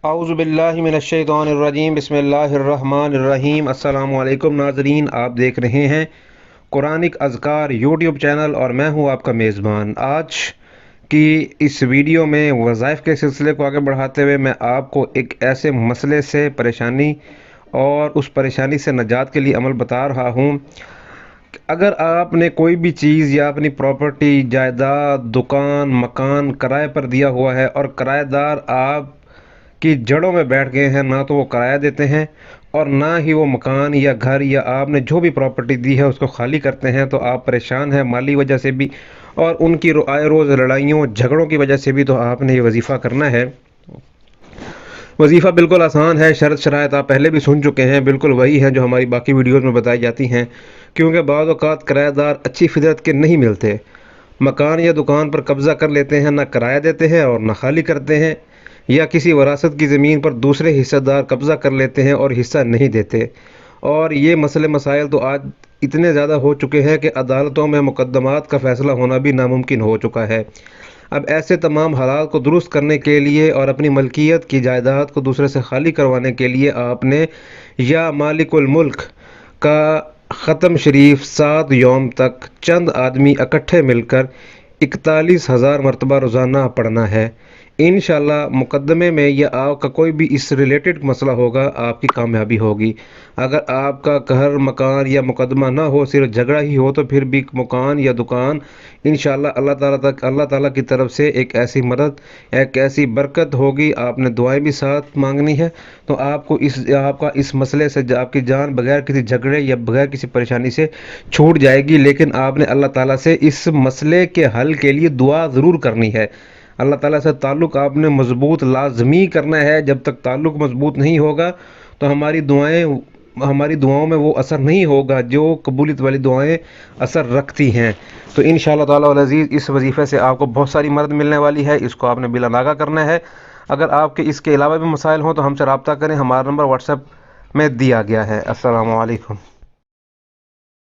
اعوذ باللہ من الشیطان الرجیم، بسم اللہ الرحمن الرحیم۔ السلام علیکم ناظرین، آپ دیکھ رہے ہیں قرآنک اذکار یوٹیوب چینل اور میں ہوں آپ کا میزبان۔ آج کی اس ویڈیو میں وظائف کے سلسلے کو آگے بڑھاتے ہوئے میں آپ کو ایک ایسے مسئلے سے پریشانی اور اس پریشانی سے نجات کے لیے عمل بتا رہا ہوں۔ اگر آپ نے کوئی بھی چیز یا اپنی پراپرٹی، جائیداد، دکان، مکان کرائے پر دیا ہوا ہے اور کرایہ دار آپ کی جڑوں میں بیٹھ گئے ہیں، نہ تو وہ کرایہ دیتے ہیں اور نہ ہی وہ مکان یا گھر یا آپ نے جو بھی پراپرٹی دی ہے اس کو خالی کرتے ہیں، تو آپ پریشان ہیں مالی وجہ سے بھی اور ان کی آئے روز لڑائیوں جھگڑوں کی وجہ سے بھی، تو آپ نے یہ وظیفہ کرنا ہے۔ وظیفہ بالکل آسان ہے، شرط شرائط آپ پہلے بھی سن چکے ہیں، بالکل وہی ہے جو ہماری باقی ویڈیوز میں بتائی جاتی ہیں، کیونکہ بعض اوقات کرایہ دار اچھی فطرت کے نہیں ملتے، مکان یا دکان پر قبضہ کر لیتے ہیں، نہ کرایہ دیتے ہیں اور نہ خالی کرتے ہیں، یا کسی وراثت کی زمین پر دوسرے حصہ دار قبضہ کر لیتے ہیں اور حصہ نہیں دیتے۔ اور یہ مسئلے مسائل تو آج اتنے زیادہ ہو چکے ہیں کہ عدالتوں میں مقدمات کا فیصلہ ہونا بھی ناممکن ہو چکا ہے۔ اب ایسے تمام حالات کو درست کرنے کے لیے اور اپنی ملکیت کی جائیداد کو دوسرے سے خالی کروانے کے لیے آپ نے یا مالک الملک کا ختم شریف 7 یوم تک چند آدمی اکٹھے مل کر 41,000 مرتبہ روزانہ پڑھنا ہے۔ انشاءاللہ مقدمے میں یا آپ کا کوئی بھی اس ریلیٹڈ مسئلہ ہوگا، آپ کی کامیابی ہوگی۔ اگر آپ کا گھر، مکان یا مقدمہ نہ ہو، صرف جھگڑا ہی ہو، تو پھر بھی مکان یا دکان انشاءاللہ اللہ تعالیٰ کی طرف سے ایک ایسی مدد، ایک ایسی برکت ہوگی۔ آپ نے دعائیں بھی ساتھ مانگنی ہے، تو آپ کا اس مسئلے سے آپ کی جان بغیر کسی جھگڑے یا بغیر کسی پریشانی سے چھوٹ جائے گی۔ لیکن آپ نے اللہ تعالیٰ سے اس مسئلے کے حل کے لیے دعا ضرور کرنی ہے۔ اللہ تعالیٰ سے تعلق آپ نے مضبوط لازمی کرنا ہے۔ جب تک تعلق مضبوط نہیں ہوگا تو ہماری دعاؤں میں وہ اثر نہیں ہوگا جو قبولیت والی دعائیں اثر رکھتی ہیں۔ تو انشاءاللہ تعالیٰ العزیز اس وظیفے سے آپ کو بہت ساری مدد ملنے والی ہے، اس کو آپ نے بلا ناغہ کرنا ہے۔ اگر آپ کے اس کے علاوہ بھی مسائل ہوں تو ہم سے رابطہ کریں، ہمارا نمبر واٹس ایپ میں دیا گیا ہے۔ السلام علیکم۔